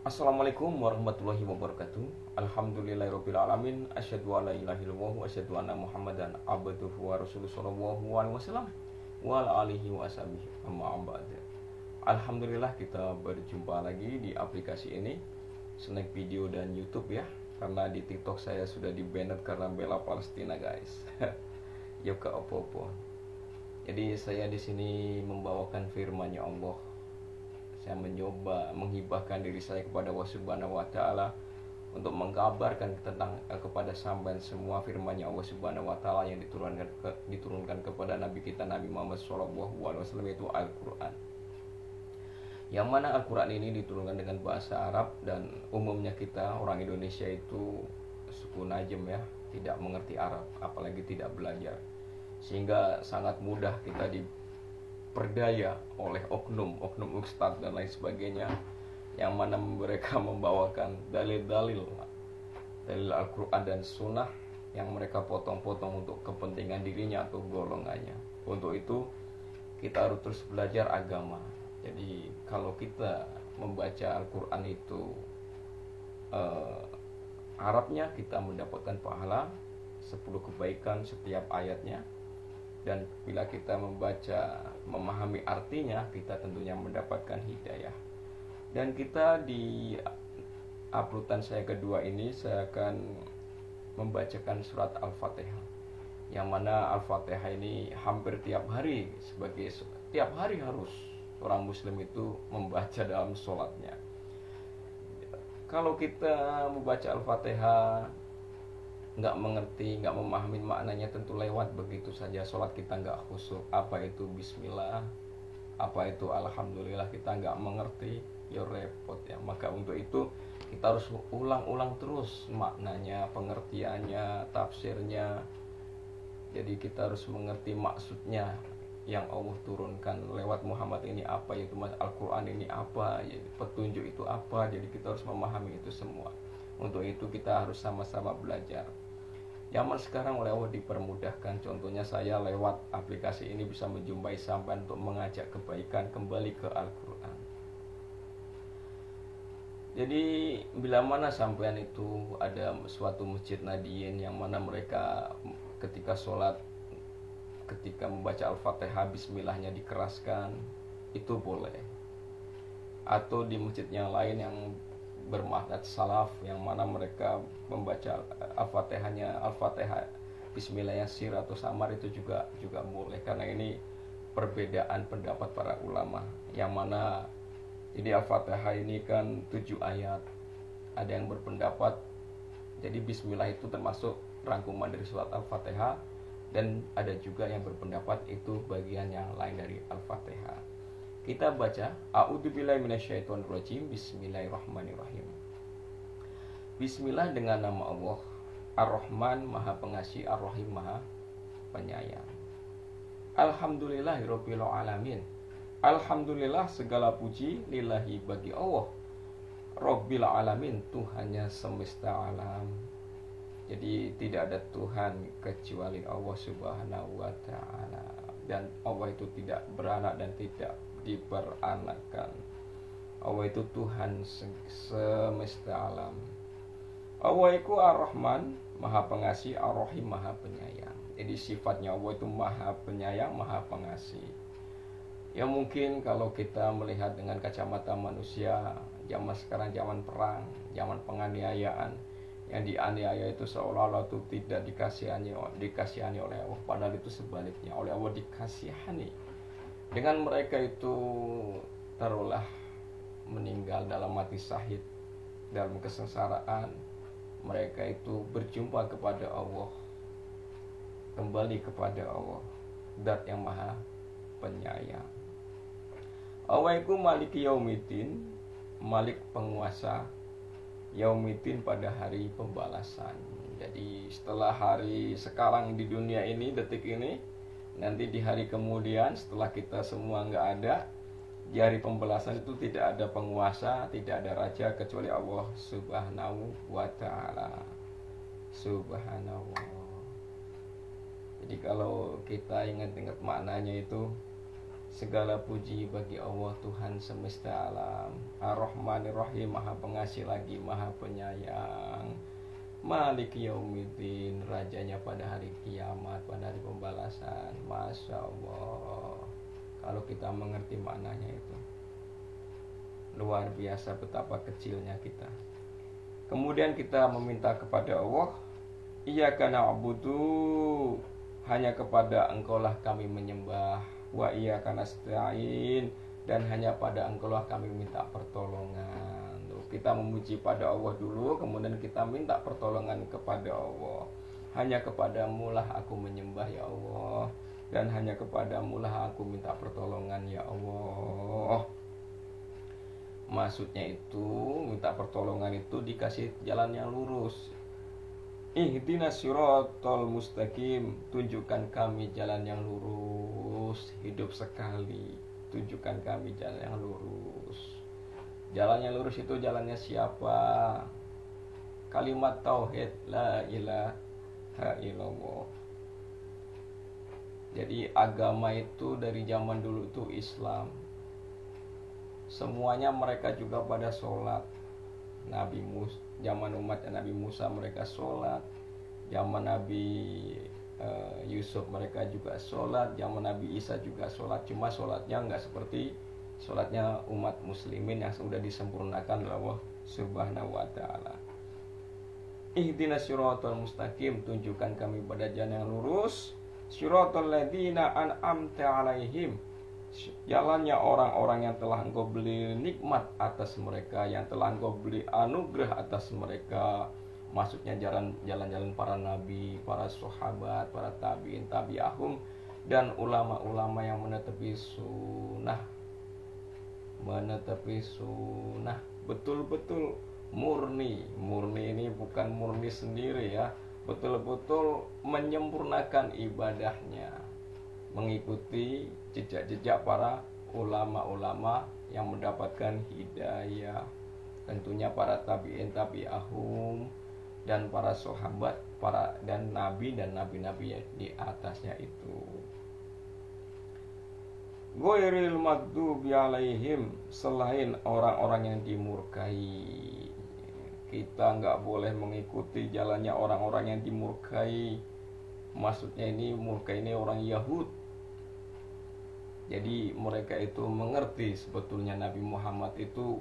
Assalamualaikum warahmatullahi wabarakatuh. Alhamdulillahirabbil alamin. Asyhadu an la ilaha illallah wa asyhadu anna Muhammadan abduhu wa rasuluhu sallallahu alaihi wasallam wa ala alihi wa ashabihi amma ba'd. Alhamdulillah kita berjumpa lagi di aplikasi ini, Snack Video dan YouTube ya. Karena di TikTok saya sudah di-banned karena bela Palestina, guys. Yuk ke opo-opo. Jadi saya di sini membawakan firman-Nya Allah. Saya mencoba menghibahkan diri saya kepada Allah Subhanahu wa taala untuk mengkabarkan kepada sampean semua firman-Nya Allah Subhanahu wa taala yang diturunkan kepada Nabi kita Nabi Muhammad sallallahu alaihi wasallam, yaitu Al-Qur'an. Yang mana Al-Qur'an ini diturunkan dengan bahasa Arab, dan umumnya kita orang Indonesia itu suku Najm ya, tidak mengerti Arab, apalagi tidak belajar. Sehingga sangat mudah kita diperdaya oleh oknum ustadz dan lain sebagainya, yang mana mereka membawakan dalil Al-Quran dan Sunnah yang mereka potong-potong untuk kepentingan dirinya atau golongannya. Untuk itu kita harus terus belajar agama. Jadi kalau kita membaca Al-Quran itu Arabnya, kita mendapatkan pahala 10 kebaikan setiap ayatnya. Dan bila kita memahami artinya, kita tentunya mendapatkan hidayah. Dan kita di uploadan saya kedua ini, saya akan membacakan surat Al-Fatihah, yang mana Al-Fatihah ini hampir tiap hari harus orang muslim itu membaca dalam sholatnya. Kalau kita membaca Al-Fatihah nggak mengerti, nggak memahami maknanya, tentu lewat begitu saja. Sholat kita nggak khusyuk. Apa itu bismillah, apa itu alhamdulillah, kita nggak mengerti, ya repot ya. Maka untuk itu kita harus ulang-ulang terus maknanya, pengertiannya, tafsirnya. Jadi kita harus mengerti maksudnya yang Allah turunkan lewat Muhammad ini apa, yaitu Al-Quran ini apa, yaitu petunjuk itu apa. Jadi kita harus memahami itu semua. Untuk itu kita harus sama-sama belajar. Zaman sekarang oleh Allah dipermudahkan. Contohnya saya lewat aplikasi ini bisa menjumpai sampean untuk mengajak kebaikan kembali ke Al-Quran. Jadi bila mana sampean itu ada suatu masjid Nadiyin yang mana mereka ketika sholat, ketika membaca Al-Fatihah bismillahnya dikeraskan, itu boleh. Atau di masjid yang lain yang bermakna salaf, yang mana mereka membaca Al-Fatihah bismillahnya sir atau samar, itu juga boleh. Karena ini perbedaan pendapat para ulama, yang mana jadi Al-Fatihah ini kan 7 ayat. Ada yang berpendapat jadi bismillah itu termasuk rangkuman dari surat Al-Fatihah, dan ada juga yang berpendapat itu bagian yang lain dari Al-Fatihah. Kita baca A'udzubillahi minasyaitonirrajim. Bismillahirrahmanirrahim. Bismillah dengan nama Allah, Ar-Rahman Maha Pengasih, Ar-Rahim Maha Penyayang. Alhamdulillahirabbil alamin. Alhamdulillah segala puji lillahi bagi Allah, Rabbil alamin, Tuhannya semesta alam. Jadi tidak ada Tuhan kecuali Allah Subhanahu wa ta'ala. Dan Allah itu tidak beranak dan tidak diperanakan. Allah itu Tuhan semesta alam. Allah itu Ar-Rahman, Maha Pengasih, Ar-Rahim, Maha Penyayang. Jadi sifatnya Allah itu Maha Penyayang, Maha Pengasih. Ya mungkin kalau kita melihat dengan kacamata manusia, zaman sekarang zaman perang, zaman penganiayaan, yang dianiaya itu seolah-olah itu tidak dikasihani oleh Allah, padahal itu sebaliknya, oleh Allah dikasihani. Dengan mereka itu taruhlah meninggal dalam mati syahid, dalam kesengsaraan, mereka itu berjumpa kepada Allah, kembali kepada Allah, Zat yang Maha Penyayang. Allah itu Malik Yaumiddin, Malik penguasa, Yaumiddin pada hari pembalasan. Jadi setelah hari sekarang di dunia ini, detik ini, nanti di hari kemudian setelah kita semua nggak ada, di hari pembalasan itu tidak ada penguasa, tidak ada raja kecuali Allah Subhanahu wa ta'ala. Subhanallah. Jadi kalau kita ingat-ingat maknanya itu, Segala puji bagi Allah Tuhan semesta alam, Ar-Rahmanir Rahim, Maha Pengasih lagi Maha Penyayang, Malik Yaumiddin, rajanya pada hari kiamat, pada hari pembalasan. Masya Allah, kalau kita mengerti maknanya itu luar biasa betapa kecilnya kita. Kemudian kita meminta kepada Allah, Iyyaka na'budu, hanya kepada Engkaulah kami menyembah, wa iyyaka nasta'in, dan hanya pada Engkaulah kami minta pertolongan. Kita memuji pada Allah dulu, kemudian kita minta pertolongan kepada Allah. Hanya kepadamu lah aku menyembah ya Allah, dan hanya kepadamu lah aku minta pertolongan ya Allah. Maksudnya itu, minta pertolongan itu dikasih jalan yang lurus. Ihdinas siratal mustaqim, tunjukkan kami jalan yang lurus. Hidup sekali, tunjukkan kami jalan yang lurus. Jalan yang lurus itu jalannya siapa? Kalimat tauhid, la ilaha illallah. Jadi agama itu dari zaman dulu itu Islam. Semuanya mereka juga pada sholat. Nabi Musa, zaman umatnya Nabi Musa mereka sholat. Zaman Nabi Yusuf mereka juga sholat. Zaman Nabi Isa juga sholat. Cuma sholatnya nggak seperti sholatnya umat muslimin yang sudah disempurnakan oleh Allah Subhanahu wa ta'ala. Ihdinas siratal mustaqim, tunjukkan kami pada jalan yang lurus. Siratal ladzina an'amta 'alaihim, jalannya orang-orang yang telah Engkau beri nikmat atas mereka, yang telah Engkau beri anugerah atas mereka. Maksudnya jalan-jalan para nabi, para sahabat, para tabi'in, tabi'ahum, dan ulama-ulama yang menetapi sunnah. Betul-betul murni ini bukan murni sendiri ya, betul-betul menyempurnakan ibadahnya, mengikuti jejak-jejak para ulama-ulama yang mendapatkan hidayah, tentunya para tabi'in, tabi'ahum, dan para sahabat, dan nabi-nabi di atasnya itu. Ghairil maghdubi alaihim, selain orang-orang yang dimurkai. Kita nggak boleh mengikuti jalannya orang-orang yang dimurkai. Maksudnya ini murka ini orang Yahud. Jadi mereka itu mengerti sebetulnya Nabi Muhammad itu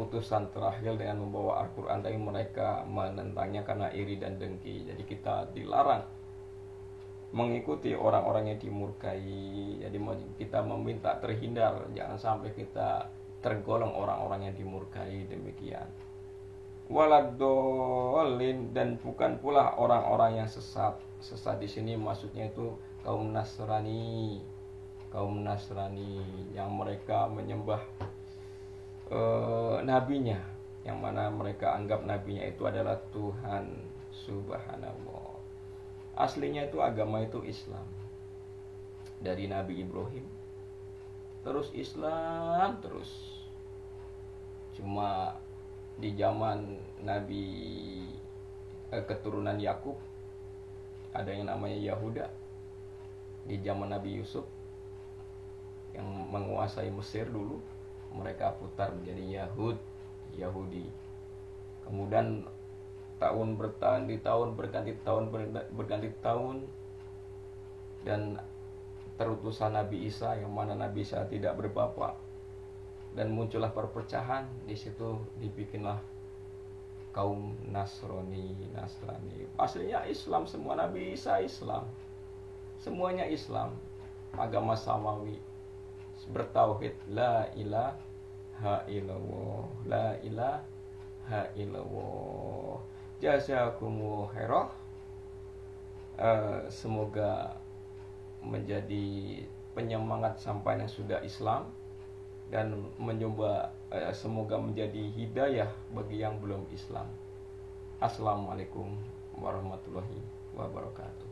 utusan terakhir dengan membawa Al-Quran, tapi mereka menentangnya karena iri dan dengki. Jadi kita dilarang mengikuti orang-orang yang dimurkai. Jadi kita meminta terhindar, jangan sampai kita tergolong orang-orang yang dimurkai, demikian. Waladolin, dan bukan pula orang-orang yang sesat. Sesat di sini maksudnya itu kaum Nasrani yang mereka menyembah nabinya, yang mana mereka anggap nabinya itu adalah Tuhan. Subhanallah. Aslinya itu agama itu Islam, dari Nabi Ibrahim terus Islam terus. Cuma di zaman Nabi keturunan Yakub ada yang namanya Yahuda. Di zaman Nabi Yusuf yang menguasai Mesir dulu, mereka putar menjadi Yahudi. Kemudian berganti tahun, dan terutusan Nabi Isa, yang mana Nabi Isa tidak berbapak, dan muncullah perpecahan. Di situ dibikinlah kaum Nasrani. Aslinya Islam, semua Nabi Isa Islam, semuanya Islam, agama samawi, bertauhid la ilaha illallah, la ilaha illallah. Jazakumullah khairah. Semoga menjadi penyemangat sampainya sudah Islam, dan semoga menjadi hidayah bagi yang belum Islam. Assalamualaikum warahmatullahi wabarakatuh.